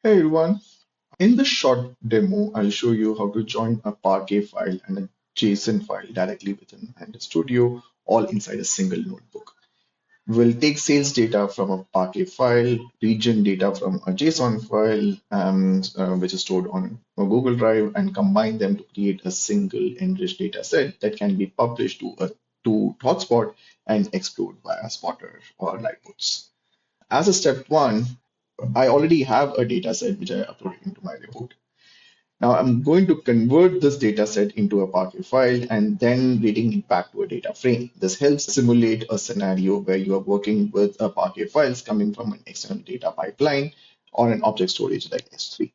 Hey everyone, in this short demo, I'll show you how to join a Parquet file and a JSON file directly within Analyst Studio, all inside a single notebook. We'll take sales data from a Parquet file, region data from a JSON file, which is stored on a Google Drive, and combine them to create a single enriched data set that can be published to ThoughtSpot and explored via Spotter or Lightbooks. As a step one, I already have a data set which I uploaded into my report. Now I'm going to convert this data set into a Parquet file and then reading it back to a data frame. This helps simulate a scenario where you are working with a Parquet files coming from an external data pipeline or an object storage like S3.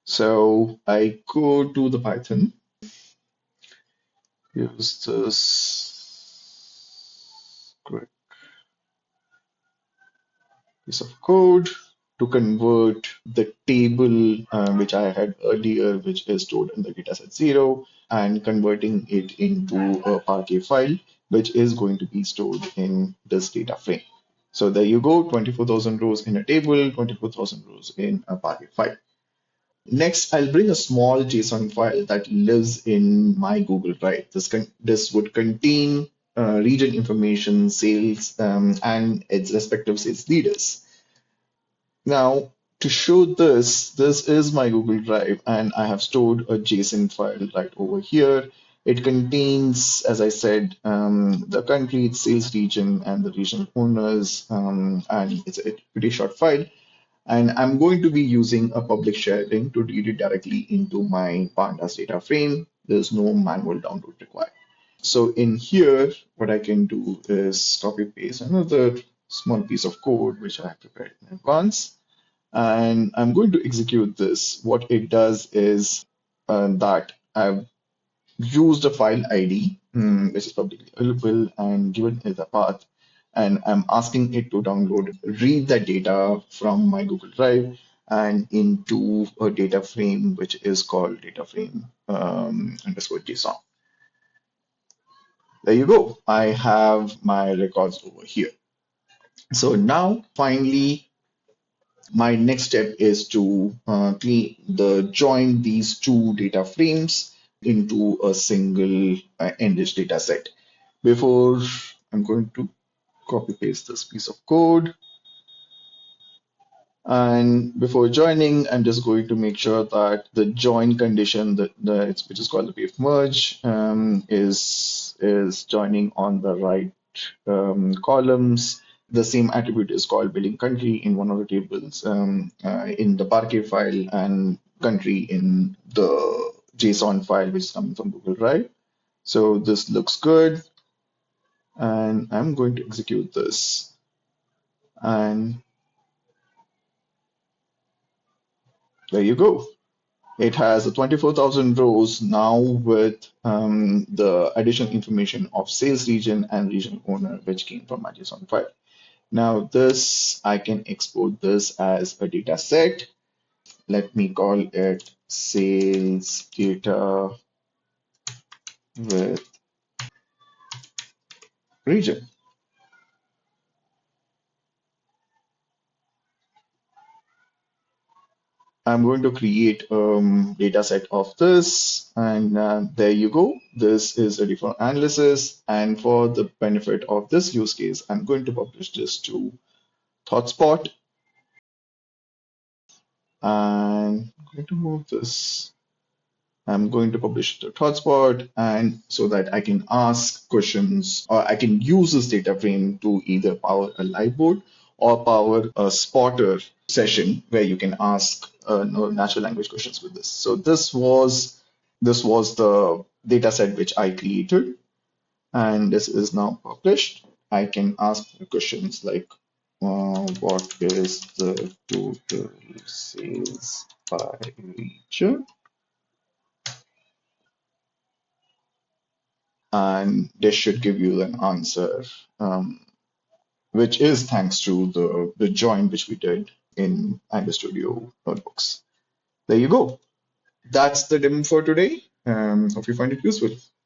So I go to the Python, use this quick piece of code to convert the table which I had earlier, which is stored in the dataset 0, and converting it into a Parquet file, which is going to be stored in this data frame. So there you go, 24,000 rows in a table, 24,000 rows in a Parquet file. Next, I'll bring a small JSON file that lives in my Google Drive. This would contain region information, sales, and its respective sales leaders. Now, to show this is my Google Drive, and I have stored a JSON file right over here. It contains, as I said, the country, its sales region, and the regional owners, and it's a pretty short file. And I'm going to be using a public sharing to read it directly into my Pandas data frame. There's no manual download required. So in here, what I can do is copy paste another small piece of code which I have prepared in advance. And I'm going to execute this. What it does is that I've used a file ID, which is publicly available, and given it a path. And I'm asking it to read that data from my Google Drive and into a data frame, which is called data frame underscore JSON. There you go. I have my records over here. So now, finally, my next step is to join these two data frames into a single enriched data set. Before I'm going to copy paste this piece of code. And before joining, I'm just going to make sure that the join condition which is called the pave merge is joining on the right columns. The same attribute is called billing country in one of the tables in the Parquet file, and country in the JSON file which is coming from Google Drive. So this looks good, and I'm going to execute this. And there you go. It has 24,000 rows now with the additional information of sales region and region owner, which came from my JSON file. Now this, I can export this as a data set. Let me call it sales data with region. I'm going to create a data set of this, and there you go. This is ready for analysis. And for the benefit of this use case, I'm going to publish this to ThoughtSpot. And I'm going to move this. I'm going to publish it to ThoughtSpot, and so that I can ask questions, or I can use this data frame to either power a live board or power a spotter session where you can ask natural language questions with this. So this was the data set which I created, and this is now published. I can ask questions like what is the total sales by region? And this should give you an answer, which is thanks to the join which we did in Analyst Studio notebooks. There you go. That's the demo for today. Hope you find it useful.